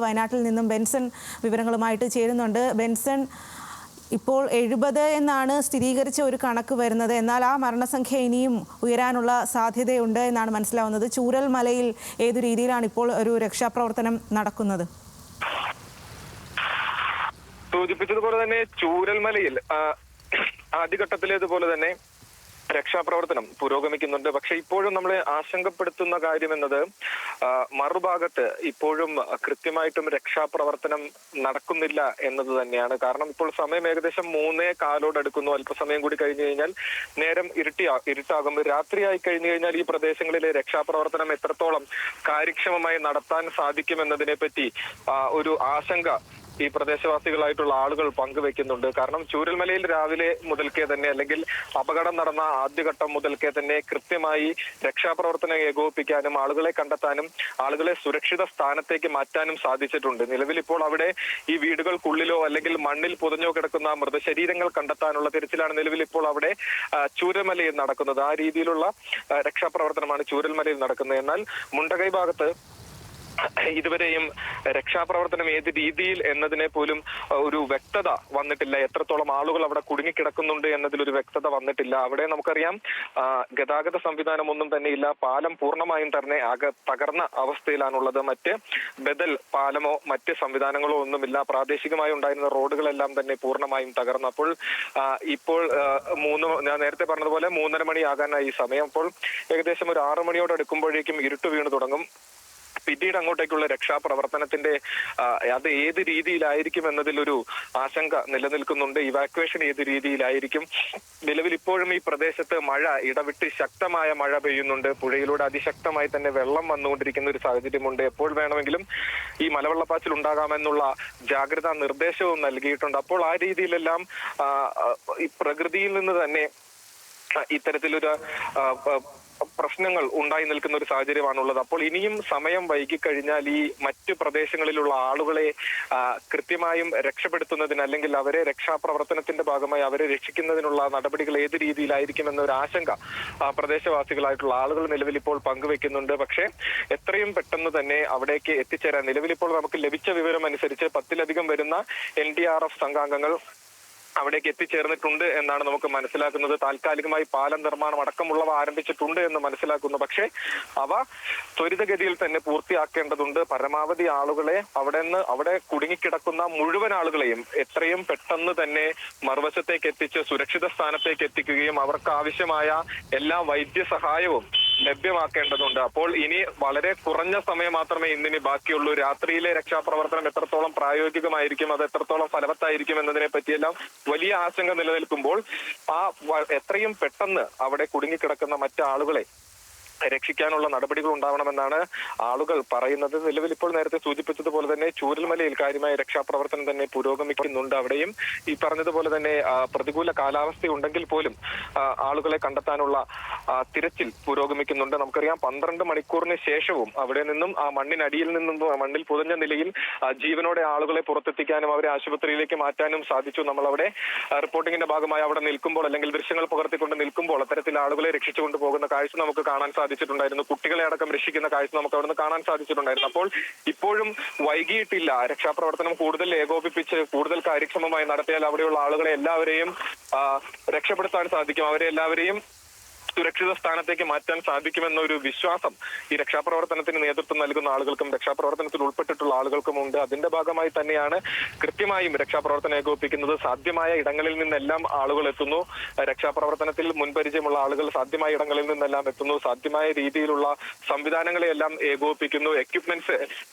വയനാട്ടിൽ നിന്നും ബെൻസൺ വിവരങ്ങളുമായിട്ട് ചേരുന്നുണ്ട്. ബെൻസൺ, ഇപ്പോൾ 70 എന്നാണ് സ്ഥിരീകരിച്ച ഒരു കണക്ക് വരുന്നത്. എന്നാൽ ആ മരണസംഖ്യ ഇനിയും ഉയരാനുള്ള സാധ്യതയുണ്ട് എന്നാണ് മനസ്സിലാവുന്നത്. ചൂരൽമലയിൽ ഏതു രീതിയിലാണ് ഇപ്പോൾ ഒരു രക്ഷാപ്രവർത്തനം നടക്കുന്നത്? സൂചിപ്പിച്ചതുപോലെ തന്നെ ചൂരൽമലയിൽ ആദ്യഘട്ടത്തിലേതുപോലെ തന്നെ രക്ഷാപ്രവർത്തനം പുരോഗമിക്കുന്നുണ്ട്. പക്ഷെ ഇപ്പോഴും നമ്മളെ ആശങ്കപ്പെടുത്തുന്ന കാര്യം എന്നത് മറുഭാഗത്ത് ഇപ്പോഴും കൃത്യമായിട്ടും രക്ഷാപ്രവർത്തനം നടക്കുന്നില്ല എന്നത് തന്നെയാണ്. കാരണം ഇപ്പോൾ സമയം ഏകദേശം 3:15 അടുക്കുന്നു. അല്പസമയം കൂടി കഴിഞ്ഞു കഴിഞ്ഞാൽ നേരം ഇരുട്ടാകും. രാത്രിയായി കഴിഞ്ഞു കഴിഞ്ഞാൽ ഈ പ്രദേശങ്ങളിലെ രക്ഷാപ്രവർത്തനം എത്രത്തോളം കാര്യക്ഷമമായി നടത്താൻ സാധിക്കുമെന്നതിനെ പറ്റി ഒരു ആശങ്ക ഈ പ്രദേശവാസികളായിട്ടുള്ള ആളുകൾ പങ്കുവെക്കുന്നുണ്ട്. കാരണം ചൂരൽമലയിൽ രാവിലെ മുതൽക്കേ തന്നെ, അല്ലെങ്കിൽ അപകടം നടന്ന ആദ്യഘട്ടം മുതൽക്കേ തന്നെ കൃത്യമായി രക്ഷാപ്രവർത്തനം ഏകോപിപ്പിക്കാനും ആളുകളെ കണ്ടെത്താനും ആളുകളെ സുരക്ഷിത സ്ഥാനത്തേക്ക് മാറ്റാനും സാധിച്ചിട്ടുണ്ട്. നിലവിൽ ഇപ്പോൾ അവിടെ ഈ വീടുകൾക്കുള്ളിലോ അല്ലെങ്കിൽ മണ്ണിൽ പുതഞ്ഞോ കിടക്കുന്ന മൃതശരീരങ്ങൾ കണ്ടെത്താനുള്ള തിരച്ചിലാണ് നിലവിൽ ഇപ്പോൾ അവിടെ ചൂരൽമലയിൽ നടക്കുന്നത്. ആ രീതിയിലുള്ള രക്ഷാപ്രവർത്തനമാണ് ചൂരൽമലയിൽ നടക്കുന്നത്. എന്നാൽ മുണ്ടകൈ ഭാഗത്ത് ഇതുവരെയും രക്ഷാപ്രവർത്തനം ഏത് രീതിയിൽ എന്നതിനെ പോലും ഒരു വ്യക്തത വന്നിട്ടില്ല. എത്രത്തോളം ആളുകൾ അവിടെ കുടുങ്ങിക്കിടക്കുന്നുണ്ട് എന്നതിലൊരു വ്യക്തത വന്നിട്ടില്ല. അവിടെ നമുക്കറിയാം ഗതാഗത സംവിധാനം ഒന്നും തന്നെ ഇല്ല. പാലം പൂർണ്ണമായും തന്നെ തകർന്ന അവസ്ഥയിലാണുള്ളത്. മറ്റ് ബദൽ പാലമോ മറ്റ് സംവിധാനങ്ങളോ ഒന്നുമില്ല. പ്രാദേശികമായി ഉണ്ടായിരുന്ന റോഡുകളെല്ലാം തന്നെ പൂർണ്ണമായും തകർന്നു. അപ്പോൾ ഇപ്പോൾ ഞാൻ നേരത്തെ പറഞ്ഞതുപോലെ 3:30 മണിയാകാനായി സമയം. അപ്പോൾ ഏകദേശം ഒരു 6 മണിയോട് അടുക്കുമ്പോഴേക്കും ഇരുട്ട് വീണു തുടങ്ങും. പിന്നീട് അങ്ങോട്ടേക്കുള്ള രക്ഷാപ്രവർത്തനത്തിന്റെ അത് ഏത് രീതിയിലായിരിക്കും എന്നതിലൊരു ആശങ്ക നിലനിൽക്കുന്നുണ്ട്. ഇവാക്വേഷൻ ഏത് രീതിയിലായിരിക്കും? നിലവിൽ ഇപ്പോഴും ഈ പ്രദേശത്ത് മഴ ഇടവിട്ട് ശക്തമായ മഴ പെയ്യുന്നുണ്ട്. പുഴയിലൂടെ അതിശക്തമായി തന്നെ വെള്ളം വന്നുകൊണ്ടിരിക്കുന്ന ഒരു സാഹചര്യമുണ്ട്. എപ്പോൾ വേണമെങ്കിലും ഈ മലവെള്ളപ്പാച്ചിൽ ഉണ്ടാകാമെന്നുള്ള ജാഗ്രതാ നിർദ്ദേശവും നൽകിയിട്ടുണ്ട്. അപ്പോൾ ആ രീതിയിലെല്ലാം ഈ പ്രകൃതിയിൽ നിന്ന് തന്നെ ഇത്തരത്തിലൊരു പ്രശ്നങ്ങൾ ഉണ്ടായി നിൽക്കുന്ന ഒരു സാഹചര്യമാണുള്ളത്. അപ്പോൾ ഇനിയും സമയം വൈകിക്കഴിഞ്ഞാൽ ഈ മറ്റു പ്രദേശങ്ങളിലുള്ള ആളുകളെ കൃത്യമായും രക്ഷപ്പെടുത്തുന്നതിന്, അല്ലെങ്കിൽ അവരെ രക്ഷാപ്രവർത്തനത്തിന്റെ ഭാഗമായി അവരെ രക്ഷിക്കുന്നതിനുള്ള നടപടികൾ ഏത് രീതിയിലായിരിക്കും എന്നൊരു ആശങ്ക പ്രദേശവാസികളായിട്ടുള്ള ആളുകൾ നിലവിൽ ഇപ്പോൾ പങ്കുവെക്കുന്നുണ്ട്. പക്ഷേ എത്രയും പെട്ടെന്ന് തന്നെ അവിടേക്ക് എത്തിച്ചേരാൻ നിലവിൽ ഇപ്പോൾ നമുക്ക് ലഭിച്ച വിവരം അനുസരിച്ച് 10-ലധികം വരുന്ന NDRF സംഘാംഗങ്ങൾ അവിടേക്ക് എത്തിച്ചേർന്നിട്ടുണ്ട് എന്നാണ് നമുക്ക് മനസ്സിലാക്കുന്നത്. താൽക്കാലികമായി പാലം നിർമ്മാണം അടക്കമുള്ളവ ആരംഭിച്ചിട്ടുണ്ട് എന്ന് മനസ്സിലാക്കുന്നു. പക്ഷേ അവ ത്വരിതഗതിയിൽ തന്നെ പൂർത്തിയാക്കേണ്ടതുണ്ട്. പരമാവധി ആളുകളെ അവിടെ കുടുങ്ങിക്കിടക്കുന്ന മുഴുവൻ ആളുകളെയും എത്രയും പെട്ടെന്ന് തന്നെ മറുവശത്തേക്ക് എത്തിച്ച് സുരക്ഷിത സ്ഥാനത്തേക്ക് എത്തിക്കുകയും അവർക്ക് ആവശ്യമായ എല്ലാ വൈദ്യസഹായവും ലഭ്യമാക്കേണ്ടതുണ്ട്. അപ്പോൾ ഇനി വളരെ കുറഞ്ഞ സമയം മാത്രമേ ഇന്നിനി ബാക്കിയുള്ളൂ. രാത്രിയിലെ രക്ഷാപ്രവർത്തനം എത്രത്തോളം പ്രായോഗികമായിരിക്കും, അത് എത്രത്തോളം ഫലവത്തായിരിക്കും എന്നതിനെ പറ്റിയെല്ലാം വലിയ ആശങ്ക നിലനിൽക്കുമ്പോൾ എത്രയും പെട്ടെന്ന് അവിടെ കുടുങ്ങിക്കിടക്കുന്ന മറ്റാളുകളെ രക്ഷിക്കാനുള്ള നടപടികൾ ഉണ്ടാവണമെന്നാണ് ആളുകൾ പറയുന്നത്. നിലവിൽ ഇപ്പോൾ നേരത്തെ സൂചിപ്പിച്ചതുപോലെ തന്നെ ചൂരൽമലയിൽ കാര്യമായ രക്ഷാപ്രവർത്തനം തന്നെ പുരോഗമിക്കുന്നുണ്ട്. അവിടെയും ഈ പറഞ്ഞതുപോലെ തന്നെ പ്രതികൂല കാലാവസ്ഥ ഉണ്ടെങ്കിൽ പോലും ആളുകളെ കണ്ടെത്താനുള്ള തിരച്ചിൽ പുരോഗമിക്കുന്നുണ്ട്. നമുക്കറിയാം 12 മണിക്കൂറിന് ശേഷവും അവിടെ നിന്നും ആ മണ്ണിനടിയിൽ നിന്നും മണ്ണിൽ പുതഞ്ഞ നിലയിൽ ജീവനോടെ ആളുകളെ പുറത്തെത്തിക്കാനും അവരെ ആശുപത്രിയിലേക്ക് മാറ്റാനും സാധിച്ചു. നമ്മളവിടെ റിപ്പോർട്ടിങ്ങിന്റെ ഭാഗമായി അവിടെ നിൽക്കുമ്പോൾ, അല്ലെങ്കിൽ ദൃശ്യങ്ങൾ പകർത്തിക്കൊണ്ട് നിൽക്കുമ്പോൾ അത്തരത്തിൽ ആളുകളെ രക്ഷിച്ചുകൊണ്ട് പോകുന്ന കാഴ്ച നമുക്ക് കാണാൻ സാധിച്ചിട്ടുണ്ടായിരുന്നു. കുട്ടികളെ അടക്കം രക്ഷിക്കുന്ന കാഴ്ച നമുക്ക് അവിടുന്ന് കാണാൻ സാധിച്ചിട്ടുണ്ടായിരുന്നു. അപ്പോൾ ഇപ്പോഴും വൈകിയിട്ടില്ല. രക്ഷാപ്രവർത്തനം കൂടുതൽ ഏകോപിപ്പിച്ച് കൂടുതൽ കാര്യക്ഷമമായി നടത്തിയാൽ അവിടെയുള്ള ആളുകളെ എല്ലാവരെയും രക്ഷപ്പെടുത്താൻ സാധിക്കും. അവരെ എല്ലാവരെയും സുരക്ഷിത സ്ഥാനത്തേക്ക് മാറ്റാൻ സാധിക്കുമെന്നൊരു വിശ്വാസം ഈ രക്ഷാപ്രവർത്തനത്തിന് നേതൃത്വം നൽകുന്ന ആളുകൾക്കും രക്ഷാപ്രവർത്തനത്തിൽ ഉൾപ്പെട്ടിട്ടുള്ള ആളുകൾക്കും ഉണ്ട്. അതിന്റെ ഭാഗമായി തന്നെയാണ് കൃത്യമായും രക്ഷാപ്രവർത്തനം ഏകോപിപ്പിക്കുന്നത്. സാധ്യമായ ഇടങ്ങളിൽ നിന്നെല്ലാം ആളുകൾ എത്തുന്നു. രക്ഷാപ്രവർത്തനത്തിൽ മുൻപരിചയമുള്ള ആളുകൾ സാധ്യമായ ഇടങ്ങളിൽ നിന്നെല്ലാം എത്തുന്നു. സാധ്യമായ രീതിയിലുള്ള സംവിധാനങ്ങളെയെല്ലാം ഏകോപിപ്പിക്കുന്നു. എക്യുപ്മെന്റ്സ്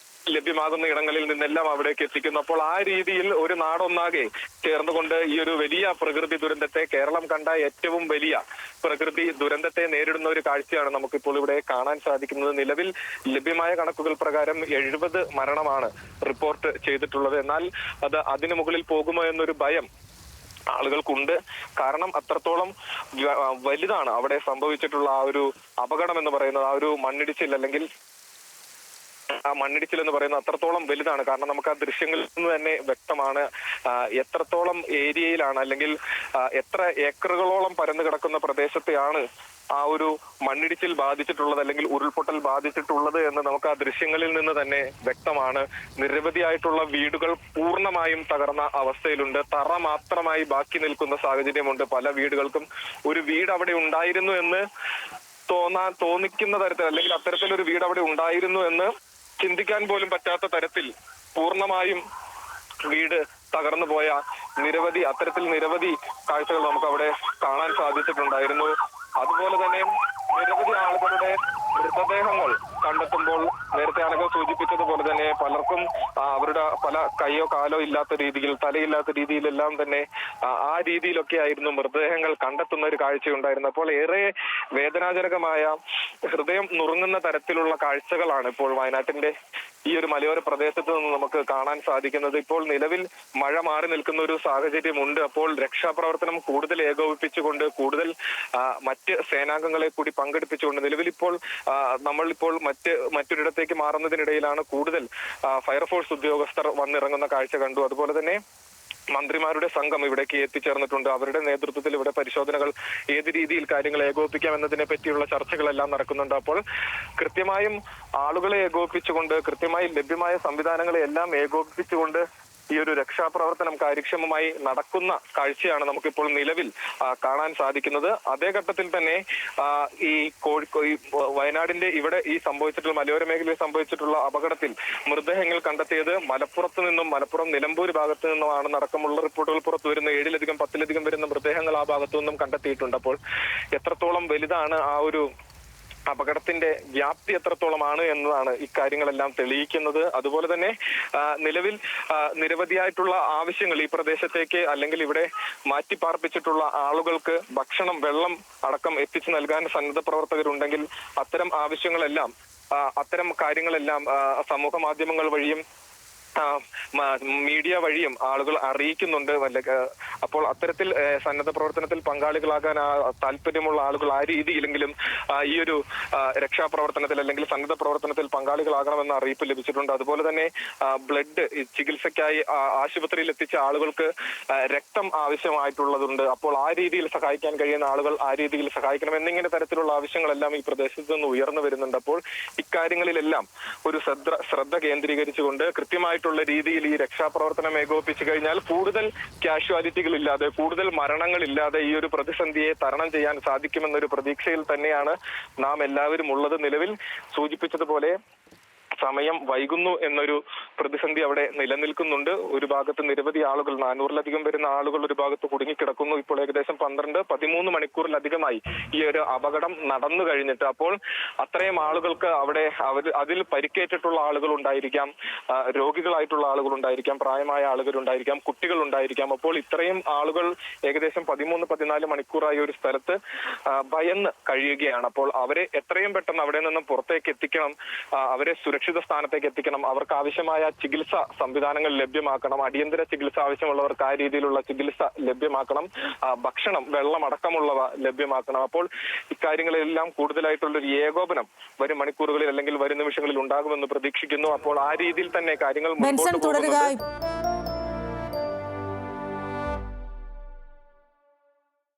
ലഭ്യമാകുന്ന ഇടങ്ങളിൽ നിന്നെല്ലാം അവിടേക്ക് എത്തിക്കുന്നു. അപ്പോൾ ആ രീതിയിൽ ഒരു നാടൊന്നാകെ ചേർന്നുകൊണ്ട് ഈ ഒരു വലിയ പ്രകൃതി ദുരന്തത്തെ, കേരളം കണ്ട ഏറ്റവും വലിയ പ്രകൃതി ദുരന്തത്തെ നേരിടുന്ന ഒരു കാഴ്ചയാണ് നമുക്കിപ്പോൾ ഇവിടെ കാണാൻ സാധിക്കുന്നത്. നിലവിൽ ലഭ്യമായ കണക്കുകൾ പ്രകാരം 70 മരണമാണ് റിപ്പോർട്ട് ചെയ്തിട്ടുള്ളത്. എന്നാൽ അതിനു മുകളിൽ പോകുമോ എന്നൊരു ഭയം ആളുകൾക്കുണ്ട്. കാരണം അത്രത്തോളം വലുതാണ് അവിടെ സംഭവിച്ചിട്ടുള്ള ആ ഒരു അപകടം എന്ന് പറയുന്നത്. ആ ഒരു മണ്ണിടിച്ചിൽ അല്ലെങ്കിൽ ആ മണ്ണിടിച്ചിൽ എന്ന് പറയുന്നത് അത്രത്തോളം വലുതാണ്. കാരണം നമുക്ക് ആ ദൃശ്യങ്ങളിൽ നിന്ന് തന്നെ വ്യക്തമാണ് എത്രത്തോളം ഏരിയയിലാണ് അല്ലെങ്കിൽ എത്ര ഏക്കറുകളോളം പരന്നു കിടക്കുന്ന പ്രദേശത്തെയാണ് ആ ഒരു മണ്ണിടിച്ചിൽ ബാധിച്ചിട്ടുള്ളത് അല്ലെങ്കിൽ ഉരുൾപൊട്ടൽ ബാധിച്ചിട്ടുള്ളത് എന്ന് നമുക്ക് ആ ദൃശ്യങ്ങളിൽ നിന്ന് തന്നെ വ്യക്തമാണ്. നിരവധിയായിട്ടുള്ള വീടുകൾ പൂർണ്ണമായും തകർന്ന അവസ്ഥയിലുണ്ട്. തറ മാത്രമായി ബാക്കി നിൽക്കുന്ന സാഹചര്യമുണ്ട്. പല വീടുകൾക്കും ഒരു വീട് അവിടെ ഉണ്ടായിരുന്നു എന്ന് തോന്നിക്കുന്ന തരത്തിൽ അല്ലെങ്കിൽ അത്തരത്തിലൊരു വീട് അവിടെ ഉണ്ടായിരുന്നു എന്ന് ചിന്തിക്കാൻ പോലും പറ്റാത്ത തരത്തിൽ പൂർണ്ണമായും വീട് തകർന്നു പോയ അത്തരത്തിൽ നിരവധി കാഴ്ചകൾ നമുക്ക് അവിടെ കാണാൻ സാധിച്ചിട്ടുണ്ടായിരുന്നു. അതുപോലെ തന്നെ നിരവധി ആളുകളുടെ മൃതദേഹങ്ങൾ കണ്ടെത്തുമ്പോൾ നേരത്തെ അനഘ സൂചിപ്പിച്ചതുപോലെ തന്നെ പലർക്കും അവരുടെ പല കൈയോ കാലോ ഇല്ലാത്ത രീതിയിൽ തലയില്ലാത്ത രീതിയിലെല്ലാം തന്നെ ആ രീതിയിലൊക്കെ ആയിരുന്നു മൃതദേഹങ്ങൾ കണ്ടെത്തുന്ന ഒരു കാഴ്ചയുണ്ടായിരുന്നു. അപ്പോൾ ഏറെ വേദനാജനകമായ ഹൃദയം നുറുങ്ങുന്ന തരത്തിലുള്ള കാഴ്ചകളാണ് ഇപ്പോൾ വയനാട്ടിന്റെ ഈ ഒരു മലയോര പ്രദേശത്ത് നിന്ന് നമുക്ക് കാണാൻ സാധിക്കുന്നത്. ഇപ്പോൾ നിലവിൽ മഴ മാറി നിൽക്കുന്ന ഒരു സാഹചര്യമുണ്ട്. അപ്പോൾ രക്ഷാപ്രവർത്തനം കൂടുതൽ ഏകോപിപ്പിച്ചുകൊണ്ട് കൂടുതൽ മറ്റ് സേനാംഗങ്ങളെ കൂടി പങ്കെടുപ്പിച്ചുകൊണ്ട് നിലവിൽ ഇപ്പോൾ നമ്മളിപ്പോൾ മറ്റൊരിടത്തേക്ക് മാറുന്നതിനിടയിലാണ് കൂടുതൽ ഫയർഫോഴ്സ് ഉദ്യോഗസ്ഥർ വന്നിറങ്ങുന്ന കാഴ്ച കണ്ടു. അതുപോലെ തന്നെ മന്ത്രിമാരുടെ സംഘം ഇവിടേക്ക് എത്തിച്ചേർന്നിട്ടുണ്ട്. അവരുടെ നേതൃത്വത്തിൽ ഇവിടെ പരിശോധനകൾ ഏത് രീതിയിൽ കാര്യങ്ങൾ ഏകോപിപ്പിക്കാം എന്നതിനെ പറ്റിയുള്ള ചർച്ചകളെല്ലാം നടക്കുന്നുണ്ട്. അപ്പോൾ കൃത്യമായും ആളുകളെ ഏകോപിപ്പിച്ചുകൊണ്ട് കൃത്യമായി ലഭ്യമായ സംവിധാനങ്ങളെ എല്ലാം ഏകോപിപ്പിച്ചുകൊണ്ട് ഈ ഒരു രക്ഷാപ്രവർത്തനം കാര്യക്ഷമമായി നടക്കുന്ന കാഴ്ചയാണ് നമുക്കിപ്പോൾ നിലവിൽ കാണാൻ സാധിക്കുന്നത്. അതേ ഘട്ടത്തിൽ തന്നെ ഈ വയനാടിന്റെ ഇവിടെ ഈ സംഭവിച്ചിട്ടുള്ള മലയോര മേഖലയിൽ സംഭവിച്ചിട്ടുള്ള അപകടത്തിൽ മൃതദേഹങ്ങൾ കണ്ടെത്തിയത് മലപ്പുറം നിലമ്പൂർ ഭാഗത്തു നിന്നുമാണ് നടക്കമുള്ള റിപ്പോർട്ടുകൾ പുറത്തു വരുന്ന 7-10 വരുന്ന മൃതദേഹങ്ങൾ ആ ഭാഗത്തു നിന്നും കണ്ടെത്തിയിട്ടുണ്ട്. അപ്പോൾ എത്രത്തോളം വലുതാണ് ആ ഒരു അപകടത്തിന്റെ വ്യാപ്തി എത്രത്തോളമാണ് എന്നതാണ് ഇക്കാര്യങ്ങളെല്ലാം തെളിയിക്കുന്നത്. അതുപോലെ തന്നെ നിലവിൽ നിരവധിയായിട്ടുള്ള ആവശ്യങ്ങൾ ഈ പ്രദേശത്തേക്ക് അല്ലെങ്കിൽ ഇവിടെ മാറ്റിപ്പാർപ്പിച്ചിട്ടുള്ള ആളുകൾക്ക് ഭക്ഷണം, വെള്ളം അടക്കം എത്തിച്ചു നൽകാൻ സന്നദ്ധ പ്രവർത്തകരുണ്ടെങ്കിൽ അത്തരം ആവശ്യങ്ങളെല്ലാം അത്തരം കാര്യങ്ങളെല്ലാം സമൂഹ മാധ്യമങ്ങൾ വഴിയും മീഡിയ വഴിയും ആളുകൾ അറിയിക്കുന്നുണ്ട്. അപ്പോൾ അത്തരത്തിൽ സന്നദ്ധ പ്രവർത്തനത്തിൽ പങ്കാളികളാകാൻ താല്പര്യമുള്ള ആളുകൾ ആ രീതിയിലെങ്കിലും ഈ ഒരു രക്ഷാപ്രവർത്തനത്തിൽ അല്ലെങ്കിൽ സന്നദ്ധ പ്രവർത്തനത്തിൽ പങ്കാളികളാകണമെന്ന അറിയിപ്പ് ലഭിച്ചിട്ടുണ്ട്. അതുപോലെ തന്നെ ബ്ലഡ് ചികിത്സയ്ക്കായി ആശുപത്രിയിൽ എത്തിച്ച ആളുകൾക്ക് രക്തം ആവശ്യമായിട്ടുള്ളതുണ്ട്. അപ്പോൾ ആ രീതിയിൽ സഹായിക്കാൻ കഴിയുന്ന ആളുകൾ ആ രീതിയിൽ സഹായിക്കണം എന്നിങ്ങനെ തരത്തിലുള്ള ആവശ്യങ്ങളെല്ലാം ഈ പ്രദേശത്ത് നിന്ന് ഉയർന്നു വരുന്നുണ്ട്. അപ്പോൾ ഇക്കാര്യങ്ങളിലെല്ലാം ഒരു ശ്രദ്ധ കേന്ദ്രീകരിച്ചുകൊണ്ട് കൃത്യമായിട്ടുള്ള രീതിയിൽ ഈ രക്ഷാപ്രവർത്തനം ഏകോപിപ്പിച്ചു കഴിഞ്ഞാൽ കൂടുതൽ കാഷ്വാലിറ്റികൾ ഇല്ലാതെ കൂടുതൽ മരണങ്ങൾ ഇല്ലാതെ ഈ ഒരു പ്രതിസന്ധിയെ തരണം ചെയ്യാൻ സാധിക്കുമെന്നൊരു പ്രതീക്ഷയിൽ തന്നെയാണ് നാം എല്ലാവരും ഉള്ളത്. നിലവിൽ സൂചിപ്പിച്ചതുപോലെ സമയം വൈകുന്നു എന്നൊരു പ്രതിസന്ധി അവിടെ നിലനിൽക്കുന്നുണ്ട്. ഒരു ഭാഗത്ത് നിരവധി ആളുകൾ 400-ലധികം വരുന്ന ആളുകൾ ഒരു ഭാഗത്ത് കുടുങ്ങിക്കിടക്കുന്നു. ഇപ്പോൾ ഏകദേശം 12-13 മണിക്കൂറിലധികമായി ഈ ഒരു അപകടം നടന്നു കഴിഞ്ഞിട്ട്. അപ്പോൾ അത്രയും ആളുകൾക്ക് അവിടെ അതിൽ പരിക്കേറ്റിട്ടുള്ള ആളുകൾ ഉണ്ടായിരിക്കാം, രോഗികളായിട്ടുള്ള ആളുകൾ ഉണ്ടായിരിക്കാം, പ്രായമായ ആളുകൾ ഉണ്ടായിരിക്കാം, കുട്ടികൾ ഉണ്ടായിരിക്കാം. അപ്പോൾ ഇത്രയും ആളുകൾ ഏകദേശം 13-14 മണിക്കൂറായി ഒരു സ്ഥലത്ത് ഭയന്ന് കഴിയുകയാണ്. അപ്പോൾ അവരെ എത്രയും പെട്ടെന്ന് അവിടെ നിന്നും പുറത്തേക്ക് എത്തിക്കണം, അവരെ സുരക്ഷിത സ്ഥാനത്തേക്ക് എത്തിക്കണം, അവർക്ക് ആവശ്യമായ ചികിത്സ സംവിധാനങ്ങൾ ലഭ്യമാക്കണം, അടിയന്തര ചികിത്സ ആവശ്യമുള്ളവർക്ക് ആ രീതിയിലുള്ള ചികിത്സ ലഭ്യമാക്കണം, ഭക്ഷണം, വെള്ളം അടക്കമുള്ളവ ലഭ്യമാക്കണം. അപ്പോൾ ഇക്കാര്യങ്ങളെല്ലാം കൂടുതലായിട്ടുള്ളൊരു ഏകോപനം വരും മണിക്കൂറുകളിൽ അല്ലെങ്കിൽ വരും നിമിഷങ്ങളിൽ ഉണ്ടാകുമെന്ന് പ്രതീക്ഷിക്കുന്നു. അപ്പോൾ ആ രീതിയിൽ തന്നെ കാര്യങ്ങൾ മുന്നോട്ട് പോകുന്നുണ്ട്.